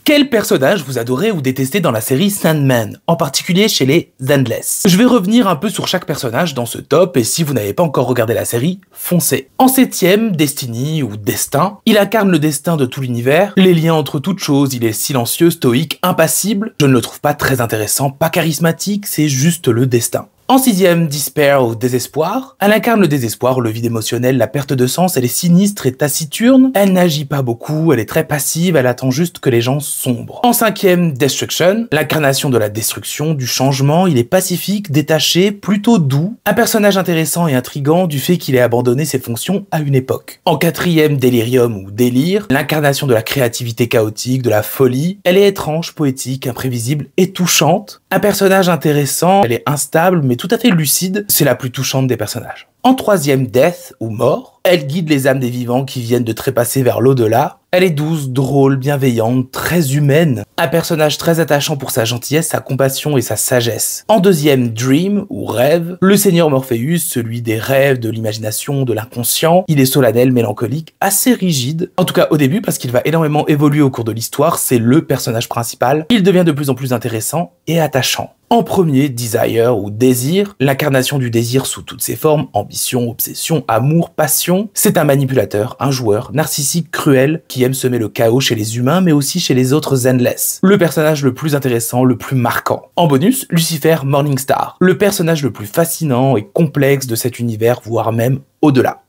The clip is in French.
Quel personnage vous adorez ou détestez dans la série Sandman, en particulier chez les Endless? Je vais revenir un peu sur chaque personnage dans ce top, et si vous n'avez pas encore regardé la série, foncez. En 7ème, Destiny ou Destin, il incarne le destin de tout l'univers, les liens entre toutes choses, il est silencieux, stoïque, impassible, je ne le trouve pas très intéressant, pas charismatique, c'est juste le destin. En 6ème, Despair ou Désespoir, elle incarne le désespoir, le vide émotionnel, la perte de sens, elle est sinistre et taciturne, elle n'agit pas beaucoup, elle est très passive, elle attend juste que les gens sombrent. En 5ème, Destruction, l'incarnation de la destruction, du changement, il est pacifique, détaché, plutôt doux, un personnage intéressant et intriguant du fait qu'il ait abandonné ses fonctions à une époque. En 4ème, Delirium ou Délire, l'incarnation de la créativité chaotique, de la folie, elle est étrange, poétique, imprévisible et touchante, un personnage intéressant, elle est instable mais tout à fait lucide, c'est la plus touchante des personnages. En 3ème, Death ou Mort, elle guide les âmes des vivants qui viennent de trépasser vers l'au-delà. Elle est douce, drôle, bienveillante, très humaine. Un personnage très attachant pour sa gentillesse, sa compassion et sa sagesse. En 2ème, Dream ou Rêve, le seigneur Morpheus, celui des rêves, de l'imagination, de l'inconscient. Il est solennel, mélancolique, assez rigide. En tout cas au début, parce qu'il va énormément évoluer au cours de l'histoire, c'est le personnage principal. Il devient de plus en plus intéressant et attachant. En premier, Desire ou Désir, l'incarnation du désir sous toutes ses formes, ambition, obsession, amour, passion. C'est un manipulateur, un joueur, narcissique, cruel, qui aime semer le chaos chez les humains, mais aussi chez les autres Endless. Le personnage le plus intéressant, le plus marquant. En bonus, Lucifer Morningstar, le personnage le plus fascinant et complexe de cet univers, voire même au-delà.